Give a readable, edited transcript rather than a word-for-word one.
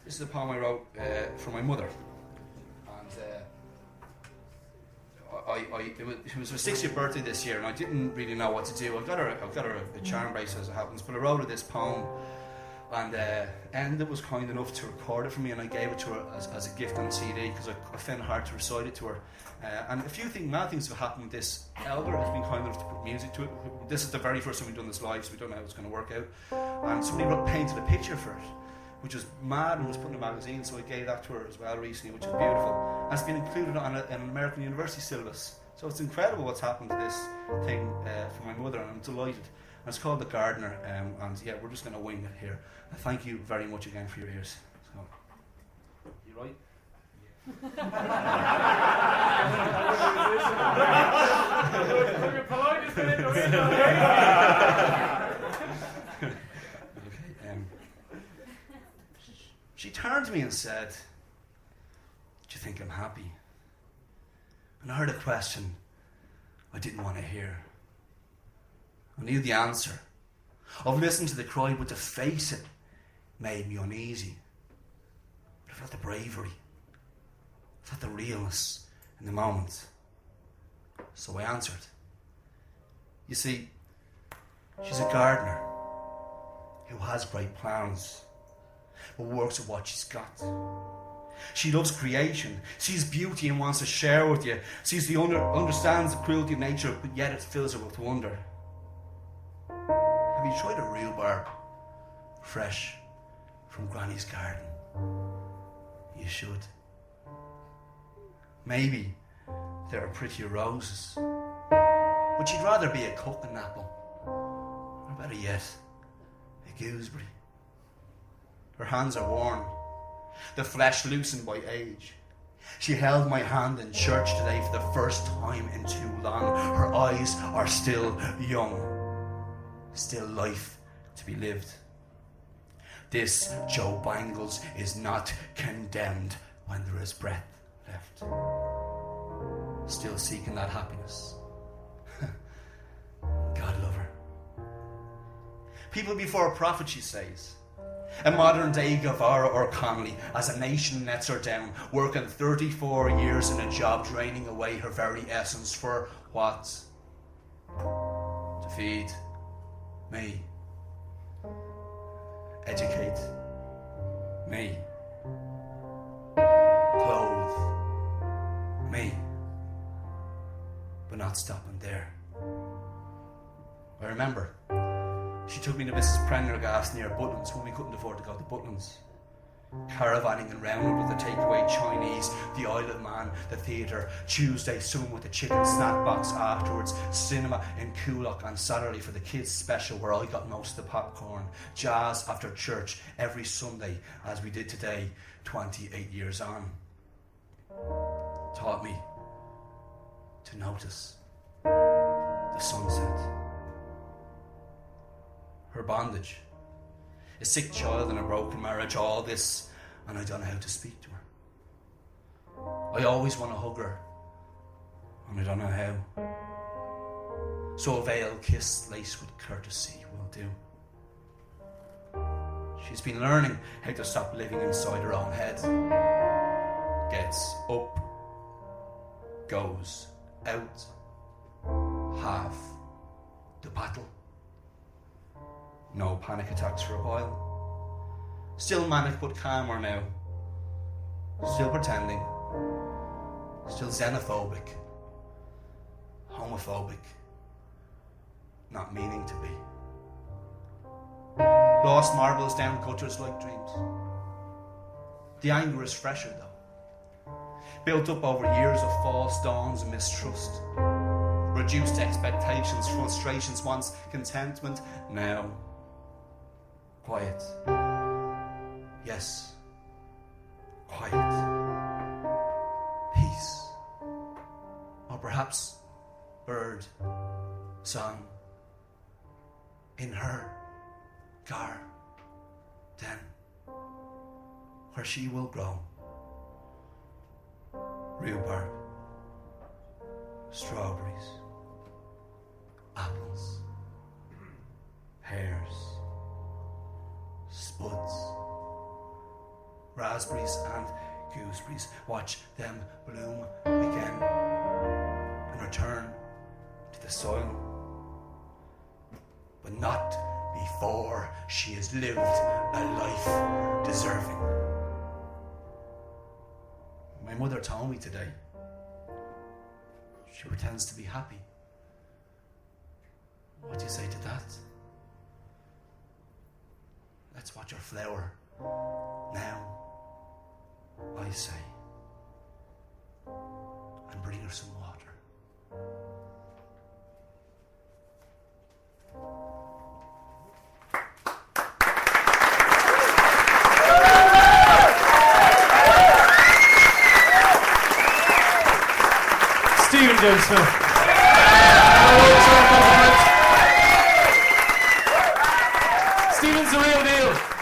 This is a poem I wrote for my mother, and it was her 60th birthday this year, and I didn't really know what to do. I got her a charm bracelet as it happens, but I wrote her this poem, and Enda was kind enough to record it for me, and I gave it to her as a gift on CD because I found it hard to recite it to her. And a few mad things have happened with this. Elder has been kind enough to put music to it. This is the very first time we've done this live, so we don't know how it's going to work out. And somebody painted a picture for it, which was mad, and was put in a magazine, so I gave that to her as well recently, which is beautiful. And it's been included on an American university syllabus. So it's incredible what's happened to this thing for my mother, and I'm delighted. And it's called The Gardener, and yeah, we're just going to wing it here. And thank you very much again for your ears. So, you right? She turned to me and said, "Do you think I'm happy?" And I heard a question I didn't want to hear. I knew the answer. I've listened to the cry, but to face it made me uneasy. But I felt the bravery. I felt the realness in the moment. So I answered. You see, she's a gardener who has great plans, but works with what she's got. She loves creation, sees beauty and wants to share with you, understands the cruelty of nature, but yet it fills her with wonder. Have you tried a rhubarb, fresh from Granny's garden? You should. Maybe there are prettier roses, but she'd rather be a cutting apple, or better yet, a gooseberry. Her hands are worn, the flesh loosened by age. She held my hand in church today for the first time in too long. Her eyes are still young, still life to be lived. This Joe Bangles is not condemned when there is breath left. Still seeking that happiness. God love her. People before a prophet, she says. A modern day Guevara or Connolly, as a nation lets her down, working 34 years in a job, draining away her very essence for what? To feed me. Educate me. Clothe me. But not stopping there. I remember she took me to Mrs. Prendergast near Butlins when we couldn't afford to go to Butlins. Caravanning and round with the takeaway Chinese, the Isle of Man, the theatre, Tuesday swimming with the chicken snack box afterwards, cinema in Coolock on Saturday for the kids special where I got most of the popcorn, jazz after church every Sunday as we did today, 28 years on. Taught me to notice the sunset. Her bondage, a sick child in a broken marriage, all this, and I don't know how to speak to her. I always want to hug her, and I don't know how. So a veil kiss laced with courtesy will do. She's been learning how to stop living inside her own head. Gets up, goes out, half the battle. No panic attacks for a while. Still manic but calmer now. Still pretending. Still xenophobic. Homophobic. Not meaning to be. Lost marbles down gutters like dreams. The anger is fresher though. Built up over years of false dawns and mistrust. Reduced expectations, frustrations, once contentment, now quiet. Yes. Quiet. Peace. Or perhaps bird song in her garden, where she will grow. Rhubarb, strawberries, apples, pears, spuds, raspberries and gooseberries. Watch them bloom again and return to the soil. But not before she has lived a life deserving. My mother told me today she pretends to be happy. What do you say to that? Let's watch her flower now, I say, and bring her some water. Stephen Joseph. Stephen's the real deal.